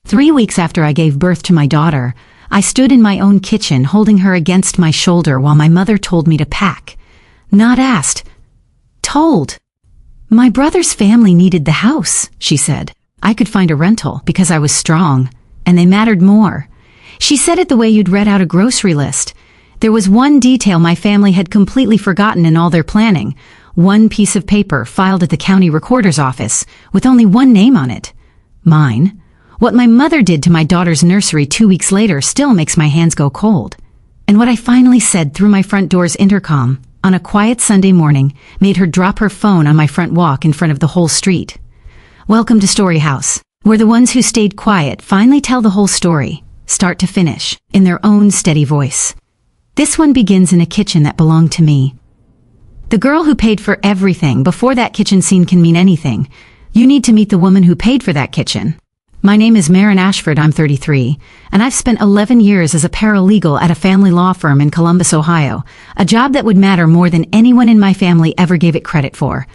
3 weeks after I gave birth to my daughter, I stood in my own kitchen holding her against my shoulder while my mother told me to pack. Not asked, told. My brother's family needed the house, she said. I could find a rental because I was strong, and they mattered more. She said it the way you'd read out a grocery list. There was one detail my family had completely forgotten in all their planning. One piece of paper filed at the county recorder's office with only one name on it. Mine. What my mother did to my daughter's nursery 2 weeks later still makes my hands go cold. And what I finally said through my front door's intercom on a quiet Sunday morning made her drop her phone on my front walk in front of the whole street. Welcome to Story House, where the ones who stayed quiet finally tell the whole story, start to finish, in their own steady voice. This one begins in a kitchen that belonged to me. The girl who paid for everything before that kitchen scene can mean anything. You need to meet the woman who paid for that kitchen. My name is Maren Ashford, I'm 33, and I've spent 11 years as a paralegal at a family law firm in Columbus, Ohio, a job that would matter more than anyone in my family ever gave it credit for.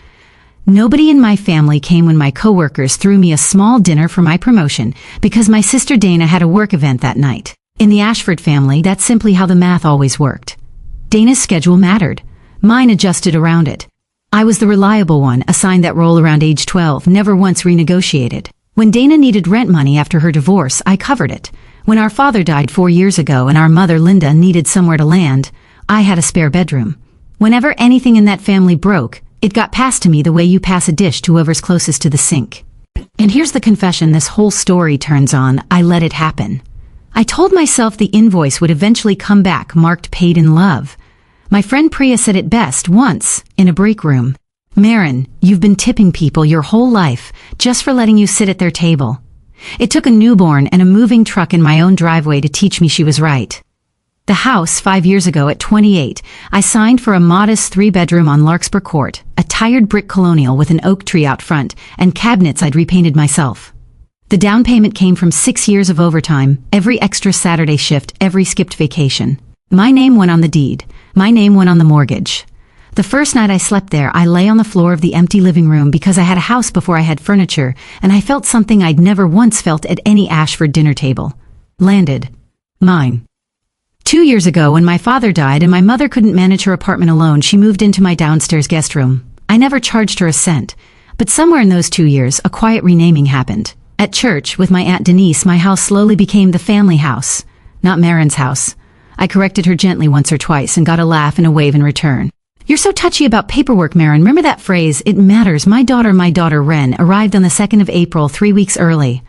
Nobody in my family came when my coworkers threw me a small dinner for my promotion because my sister Dana had a work event that night. In the Ashford family, that's simply how the math always worked. Dana's schedule mattered. Mine adjusted around it. I was the reliable one, assigned that role around age 12, never once renegotiated. When Dana needed rent money after her divorce, I covered it. When our father died 4 years ago and our mother, Linda, needed somewhere to land, I had a spare bedroom. Whenever anything in that family broke, it got passed to me the way you pass a dish to whoever's closest to the sink. And here's the confession this whole story turns on. I let it happen. I told myself the invoice would eventually come back marked paid in love. My friend Priya said it best once, in a break room. Maren, you've been tipping people your whole life just for letting you sit at their table. It took a newborn and a moving truck in my own driveway to teach me she was right. The house, 5 years ago at 28, I signed for a modest 3-bedroom on Larkspur Court, a tired brick colonial with an oak tree out front and cabinets I'd repainted myself. The down payment came from 6 years of overtime, every extra Saturday shift, every skipped vacation. My name went on the deed. My name went on the mortgage. The first night I slept there, I lay on the floor of the empty living room because I had a house before I had furniture, and I felt something I'd never once felt at any Ashford dinner table. Landed. Mine. 2 years ago, when my father died and my mother couldn't manage her apartment alone, she moved into my downstairs guest room. I never charged her a cent. But somewhere in those 2 years, a quiet renaming happened. At church, with my Aunt Denise, my house slowly became the family house, not Maren's house. I corrected her gently once or twice and got a laugh and a wave in return. You're so touchy about paperwork, Maren. Remember that phrase, it matters. My daughter Wren, arrived on the 2nd of April, 3 weeks early.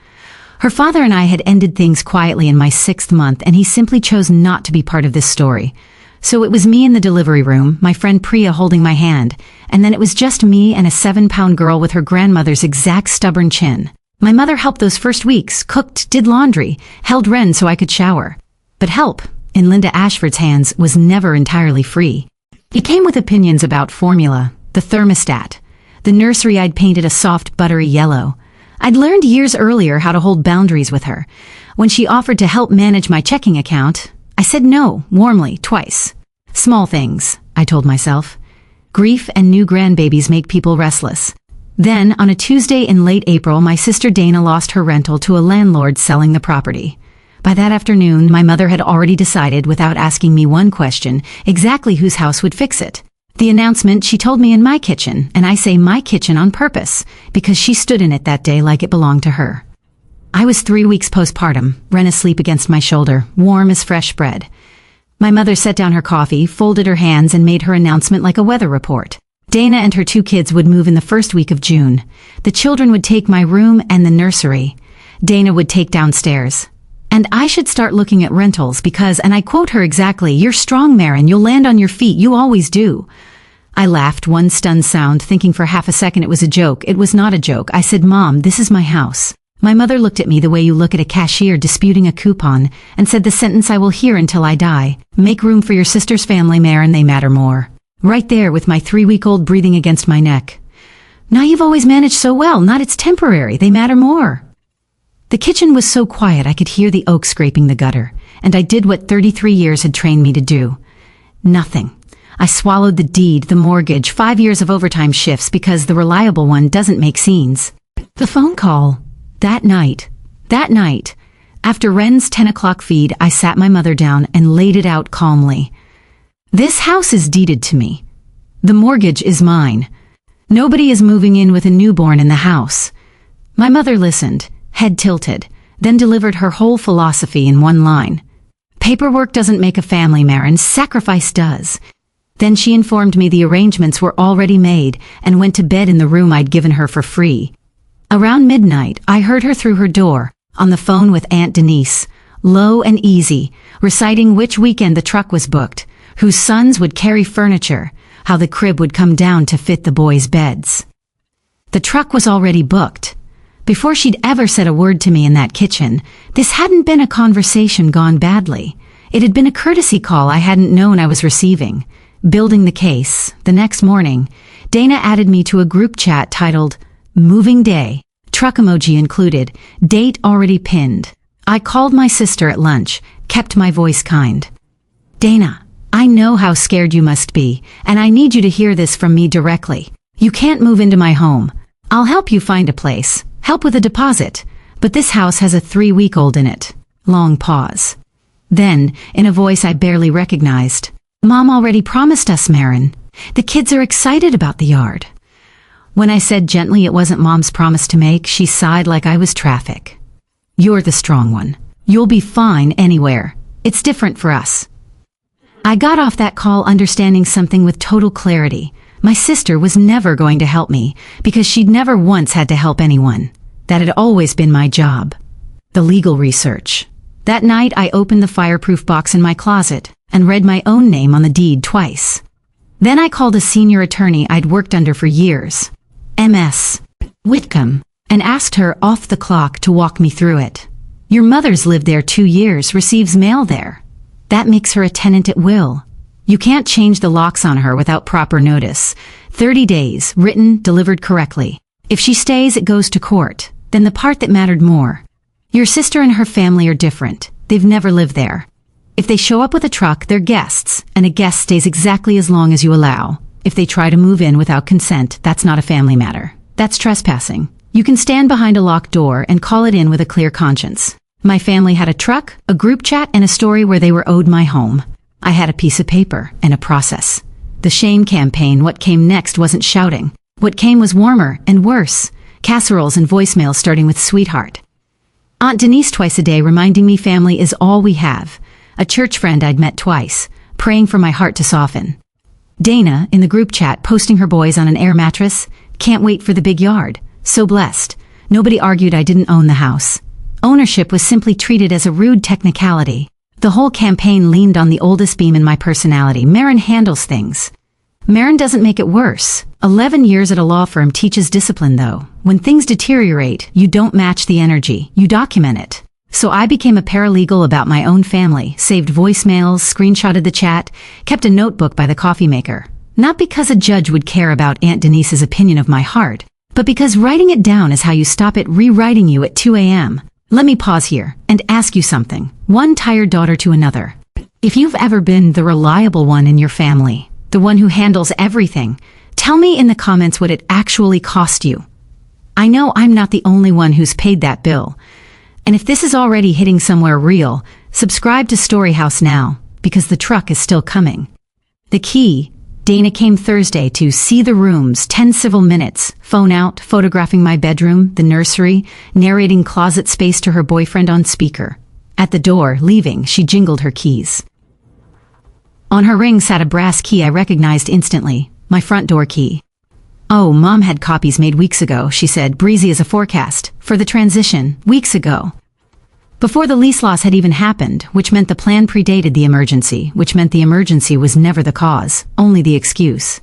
Her father and I had ended things quietly in my 6th month, and he simply chose not to be part of this story. So it was me in the delivery room, my friend Priya holding my hand, and then it was just me and a 7-pound girl with her grandmother's exact stubborn chin. My mother helped those first weeks, cooked, did laundry, held Wren so I could shower. But help, in Linda Ashford's hands, was never entirely free. It came with opinions about formula, the thermostat, the nursery I'd painted a soft, buttery yellow. I'd learned years earlier how to hold boundaries with her. When she offered to help manage my checking account, I said no, warmly, twice. Small things, I told myself. Grief and new grandbabies make people restless. Then, on a Tuesday in late April, my sister Dana lost her rental to a landlord selling the property. By that afternoon, my mother had already decided, without asking me one question, exactly whose house would fix it. The announcement she told me in my kitchen, and I say my kitchen on purpose, because she stood in it that day like it belonged to her. I was 3 weeks postpartum, Wren asleep against my shoulder, warm as fresh bread. My mother set down her coffee, folded her hands, and made her announcement like a weather report. Dana and her 2 kids would move in the first week of June. The children would take my room and the nursery. Dana would take downstairs. And I should start looking at rentals because, and I quote her exactly, "You're strong, Maren, you'll land on your feet, you always do." I laughed, one stunned sound, thinking for half a second it was a joke. It was not a joke. I said, "Mom, this is my house." My mother looked at me the way you look at a cashier disputing a coupon, and said the sentence I will hear until I die. "Make room for your sister's family, Maren, they matter more." Right there with my 3-week-old breathing against my neck. "Now you've always managed so well, not it's temporary, they matter more." The kitchen was so quiet I could hear the oak scraping the gutter, and I did what 33 years had trained me to do. Nothing. I swallowed the deed, the mortgage, 5 years of overtime shifts because the reliable one doesn't make scenes. The phone call. That night. That night, after Ren's 10 o'clock feed, I sat my mother down and laid it out calmly. This house is deeded to me. The mortgage is mine. Nobody is moving in with a newborn in the house. My mother listened, head tilted, then delivered her whole philosophy in one line. Paperwork doesn't make a family, Marin. Sacrifice does. Then she informed me the arrangements were already made and went to bed in the room I'd given her for free. Around midnight, I heard her through her door, on the phone with Aunt Denise, low and easy, reciting which weekend the truck was booked, whose sons would carry furniture, how the crib would come down to fit the boys' beds. The truck was already booked. Before she'd ever said a word to me in that kitchen, this hadn't been a conversation gone badly. It had been a courtesy call I hadn't known I was receiving. Building the case, the next morning, Dana added me to a group chat titled, Moving Day, truck emoji included, date already pinned. I called my sister at lunch, kept my voice kind. Dana, I know how scared you must be, and I need you to hear this from me directly. You can't move into my home. I'll help you find a place, help with a deposit, but this house has a 3-week-old in it. Long pause. Then, in a voice I barely recognized, Mom already promised us, Marin. The kids are excited about the yard. When I said gently it wasn't Mom's promise to make, she sighed like I was traffic. You're the strong one. You'll be fine anywhere. It's different for us. I got off that call understanding something with total clarity. My sister was never going to help me because she'd never once had to help anyone. That had always been my job. The legal research. That night I opened the fireproof box in my closet and read my own name on the deed twice. Then I called a senior attorney I'd worked under for years, M.S. Whitcomb, and asked her off the clock to walk me through it. Your mother's lived there 2 years, receives mail there. That makes her a tenant at will. You can't change the locks on her without proper notice. 30 days, written, delivered correctly. If she stays, it goes to court. Then the part that mattered more. Your sister and her family are different. They've never lived there. If they show up with a truck, they're guests, and a guest stays exactly as long as you allow. If they try to move in without consent, that's not a family matter. That's trespassing. You can stand behind a locked door and call it in with a clear conscience. My family had a truck, a group chat, and a story where they were owed my home. I had a piece of paper and a process. The shame campaign, what came next wasn't shouting. What came was warmer and worse. Casseroles and voicemails starting with sweetheart. Aunt Denise twice a day reminding me family is all we have. A church friend I'd met twice, praying for my heart to soften. Dana, in the group chat, posting her boys on an air mattress. Can't wait for the big yard. So blessed. Nobody argued I didn't own the house. Ownership was simply treated as a rude technicality. The whole campaign leaned on the oldest beam in my personality. Marin handles things. Marin doesn't make it worse. 11 years at a law firm teaches discipline, though. When things deteriorate, you don't match the energy. You document it. So I became a paralegal about my own family, saved voicemails, screenshotted the chat, kept a notebook by the coffee maker. Not because a judge would care about Aunt Denise's opinion of my heart, but because writing it down is how you stop it rewriting you at 2 a.m. Let me pause here and ask you something. One tired daughter to another. If you've ever been the reliable one in your family, the one who handles everything, tell me in the comments what it actually cost you. I know I'm not the only one who's paid that bill. And if this is already hitting somewhere real, subscribe to Storyhouse now, because the truck is still coming. The key, Dana came Thursday to see the rooms, 10 civil minutes, phone out, photographing my bedroom, the nursery, narrating closet space to her boyfriend on speaker. At the door, leaving, she jingled her keys. On her ring sat a brass key I recognized instantly, my front door key. Oh, Mom had copies made weeks ago, she said, breezy as a forecast, for the transition, weeks ago. Before the lease loss had even happened, which meant the plan predated the emergency, which meant the emergency was never the cause, only the excuse.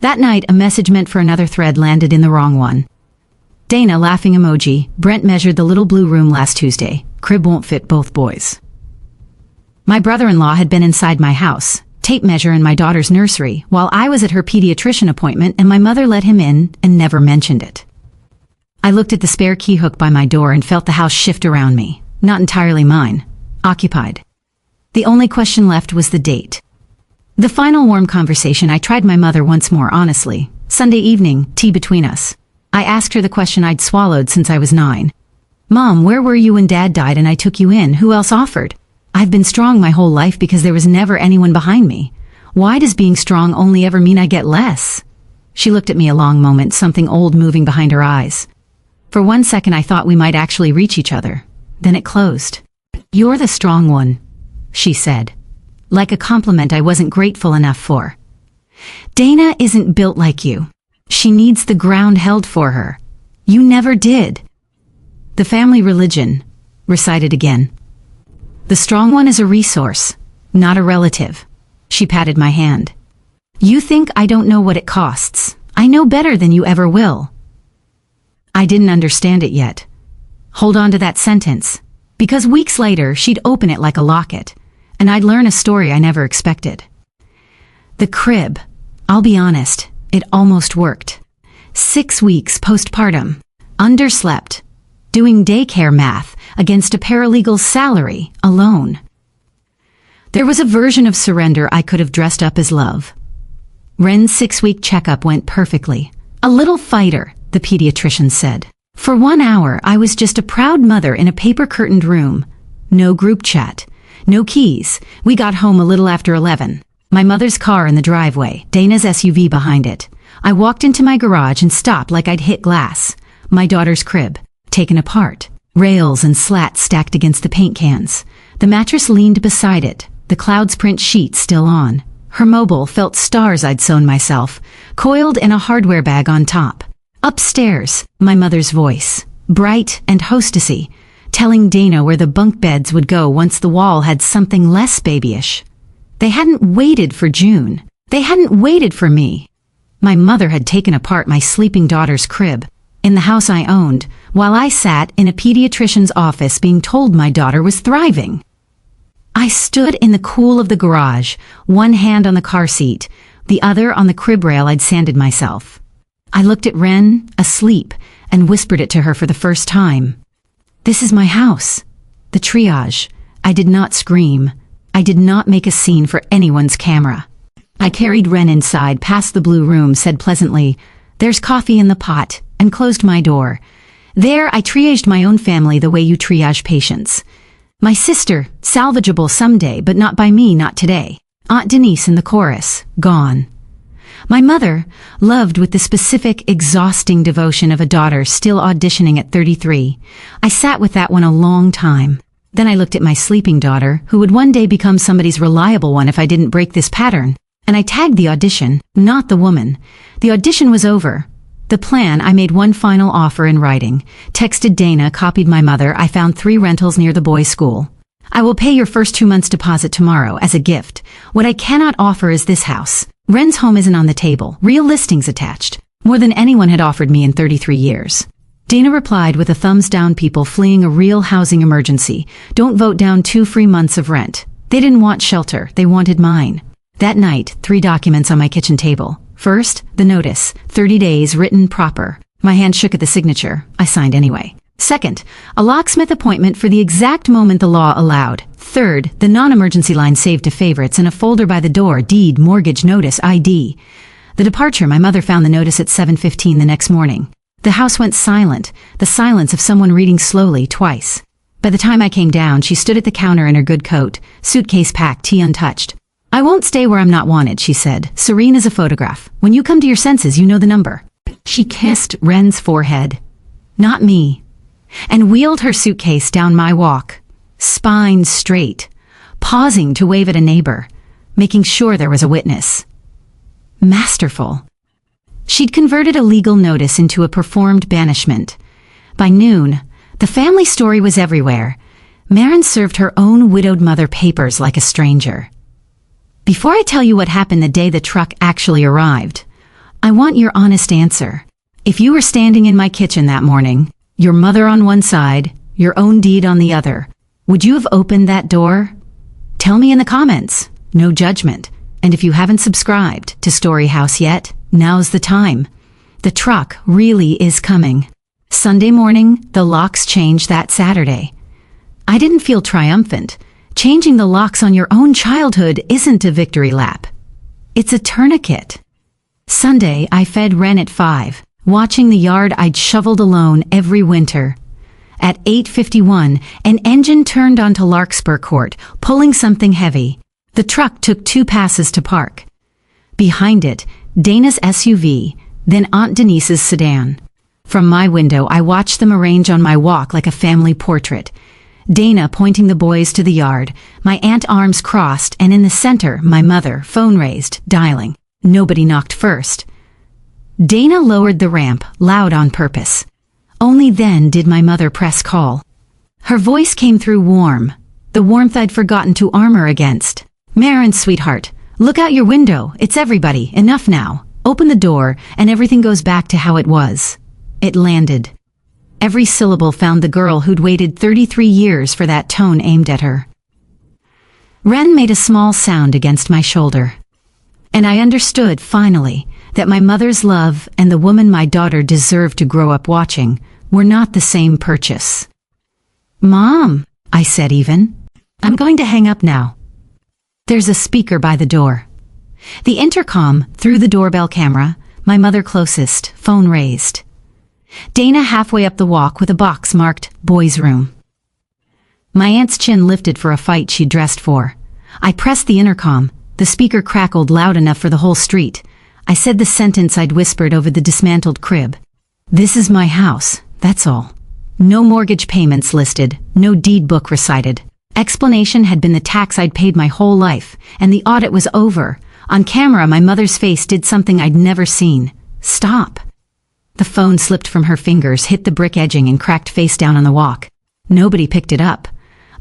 That night, a message meant for another thread landed in the wrong one. Dana, laughing emoji, Brent measured the little blue room last Tuesday. Crib won't fit both boys. My brother-in-law had been inside my house, tape measure in my daughter's nursery, while I was at her pediatrician appointment and my mother let him in and never mentioned it. I looked at the spare key hook by my door and felt the house shift around me. Not entirely mine. Occupied. The only question left was the date. The final warm conversation, I tried my mother once more honestly. Sunday evening, tea between us. I asked her the question I'd swallowed since I was 9. Mom, where were you when Dad died and I took you in? Who else offered? I've been strong my whole life because there was never anyone behind me. Why does being strong only ever mean I get less? She looked at me a long moment, something old moving behind her eyes. For 1 second I thought we might actually reach each other. Then it closed. You're the strong one, she said, like a compliment I wasn't grateful enough for. Dana isn't built like you. She needs the ground held for her. You never did. The family religion, recited again. The strong one is a resource, not a relative. She patted my hand. You think I don't know what it costs. I know better than you ever will. I didn't understand it yet. Hold on to that sentence, because weeks later she'd open it like a locket, and I'd learn a story I never expected. The crib, I'll be honest, it almost worked. 6 weeks postpartum, underslept, doing daycare math against a paralegal's salary alone. There was a version of surrender I could have dressed up as love. Ren's 6-week checkup went perfectly. A little fighter, the pediatrician said. For 1 hour, I was just a proud mother in a paper-curtained room. No group chat. No keys. We got home a little after 11. My mother's car in the driveway, Dana's SUV behind it. I walked into my garage and stopped like I'd hit glass. My daughter's crib, taken apart. Rails and slats stacked against the paint cans. The mattress leaned beside it, the clouds print sheet still on. Her mobile felt stars I'd sewn myself, coiled in a hardware bag on top. Upstairs, my mother's voice, bright and hostessy, telling Dana where the bunk beds would go once the wall had something less babyish. They hadn't waited for June. They hadn't waited for me. My mother had taken apart my sleeping daughter's crib, in the house I owned, while I sat in a pediatrician's office being told my daughter was thriving. I stood in the cool of the garage, one hand on the car seat, the other on the crib rail I'd sanded myself. I looked at Ren, asleep, and whispered it to her for the first time. This is my house. The triage. I did not scream. I did not make a scene for anyone's camera. I carried Ren inside, past the blue room, said pleasantly, "There's coffee in the pot," and closed my door. There I triaged my own family the way you triage patients. My sister, salvageable someday, but not by me, not today. Aunt Denise in the chorus, gone. My mother, loved with the specific, exhausting devotion of a daughter still auditioning at 33. I sat with that one a long time. Then I looked at my sleeping daughter, who would one day become somebody's reliable one if I didn't break this pattern. And I tagged the audition, not the woman. The audition was over. The plan, I made one final offer in writing, texted Dana, copied my mother. I found 3 rentals near the boys' school. I will pay your first 2 months' deposit tomorrow as a gift. What I cannot offer is this house. Ren's home isn't on the table. Real listings attached. More than anyone had offered me in 33 years. Dana replied with a thumbs down. People fleeing a real housing emergency. Don't vote down 2 free months of rent. They didn't want shelter. They wanted mine. That night, 3 documents on my kitchen table. First, the notice, 30 days, written proper. My hand shook at the signature. I signed anyway. Second, a locksmith appointment for the exact moment the law allowed. Third, the non-emergency line saved to favorites in a folder by the door, deed, mortgage, notice, ID. The departure, my mother found the notice at 7:15 the next morning. The house went silent, the silence of someone reading slowly twice. By the time I came down, she stood at the counter in her good coat, suitcase packed, tea untouched. I won't stay where I'm not wanted, she said, serene as a photograph. When you come to your senses, you know the number. She kissed Ren's forehead. Not me. And wheeled her suitcase down my walk, spine straight, pausing to wave at a neighbor, making sure there was a witness. Masterful. She'd converted a legal notice into a performed banishment. By noon, the family story was everywhere. Marin served her own widowed mother papers like a stranger. Before I tell you what happened the day the truck actually arrived, I want your honest answer. If you were standing in my kitchen that morning, your mother on one side, your own deed on the other, would you have opened that door? Tell me in the comments. No judgment. And if you haven't subscribed to Story House yet, now's the time. The truck really is coming. Sunday morning, the locks changed that Saturday. I didn't feel triumphant. Changing the locks on your own childhood isn't a victory lap. It's a tourniquet. Sunday, I fed Ren at 5, watching the yard I'd shoveled alone every winter. At 8:51, an engine turned onto Larkspur Court, pulling something heavy. The truck took 2 passes to park. Behind it, Dana's SUV, then Aunt Denise's sedan. From my window, I watched them arrange on my walk like a family portrait. Dana pointing the boys to the yard, my aunt arms crossed, and in the center, my mother, phone raised, dialing. Nobody knocked first. Dana lowered the ramp, loud on purpose. Only then did my mother press call. Her voice came through warm, the warmth I'd forgotten to armor against. "Marin, sweetheart, look out your window. It's everybody. Enough now. Open the door, and everything goes back to how it was." It landed. Every syllable found the girl who'd waited 33 years for that tone aimed at her. Ren made a small sound against my shoulder. And I understood, finally, that my mother's love and the woman my daughter deserved to grow up watching were not the same purchase. "Mom," I said even. "I'm going to hang up now." There's a speaker by the door. The intercom, through the doorbell camera, my mother closest, phone raised. Dana halfway up the walk with a box marked boys' room. My aunt's chin lifted for a fight she'd dressed for. I pressed the intercom. The speaker crackled loud enough for the whole street. I said the sentence I'd whispered over the dismantled crib. "This is my house, that's all." No mortgage payments listed, no deed book recited. Explanation had been the tax I'd paid my whole life, and the audit was over. On camera, my mother's face did something I'd never seen. "Stop." The phone slipped from her fingers, hit the brick edging, and cracked face down on the walk. Nobody picked it up.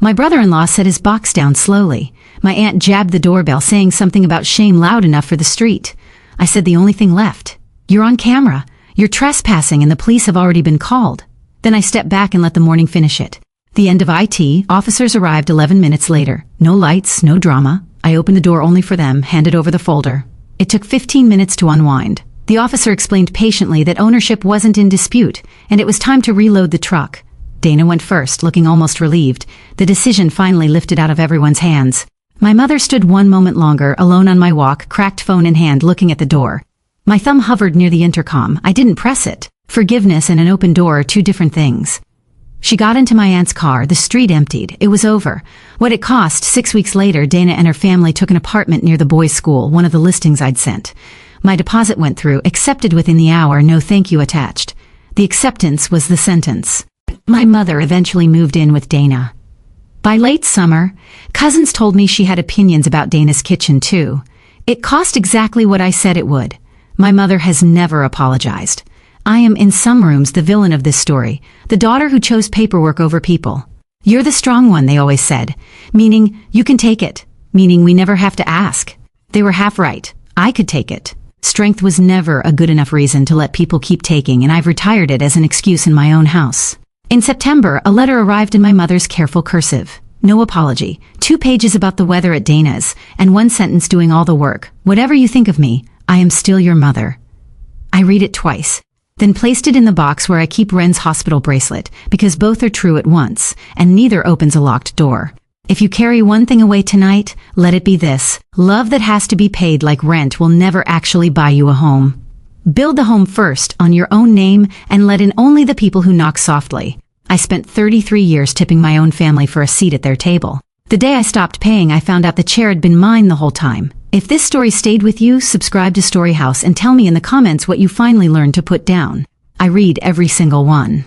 My brother-in-law set his box down slowly. My aunt jabbed the doorbell, saying something about shame loud enough for the street. I said the only thing left. "You're on camera. You're trespassing, and the police have already been called." Then I stepped back and let the morning finish it. The end of IT, officers arrived 11 minutes later. No lights, no drama. I opened the door only for them, handed over the folder. It took 15 minutes to unwind. The officer explained patiently that ownership wasn't in dispute, and it was time to reload the truck. Dana went first, looking almost relieved. The decision finally lifted out of everyone's hands. My mother stood one moment longer, alone on my walk, cracked phone in hand, looking at the door. My thumb hovered near the intercom. I didn't press it. Forgiveness and an open door are 2 different things. She got into my aunt's car. The street emptied. It was over. What it cost, 6 weeks later, Dana and her family took an apartment near the boys' school, one of the listings I'd sent. My deposit went through, accepted within the hour, no thank you attached. The acceptance was the sentence. My mother eventually moved in with Dana. By late summer, cousins told me she had opinions about Dana's kitchen too. It cost exactly what I said it would. My mother has never apologized. I am, in some rooms, the villain of this story, the daughter who chose paperwork over people. "You're the strong one," they always said, meaning you can take it, meaning we never have to ask. They were half right. I could take it. Strength was never a good enough reason to let people keep taking, and I've retired it as an excuse in my own house. In September, a letter arrived in my mother's careful cursive. No apology. 2 pages about the weather at Dana's, and 1 sentence doing all the work. "Whatever you think of me, I am still your mother." I read it twice, then placed it in the box where I keep Ren's hospital bracelet, because both are true at once, and neither opens a locked door. If you carry one thing away tonight, let it be this: love that has to be paid like rent will never actually buy you a home. Build the home first, on your own name, and let in only the people who knock softly. I spent 33 years tipping my own family for a seat at their table. The day I stopped paying, I found out the chair had been mine the whole time. If this story stayed with you, subscribe to Storyhouse and tell me in the comments what you finally learned to put down. I read every single one.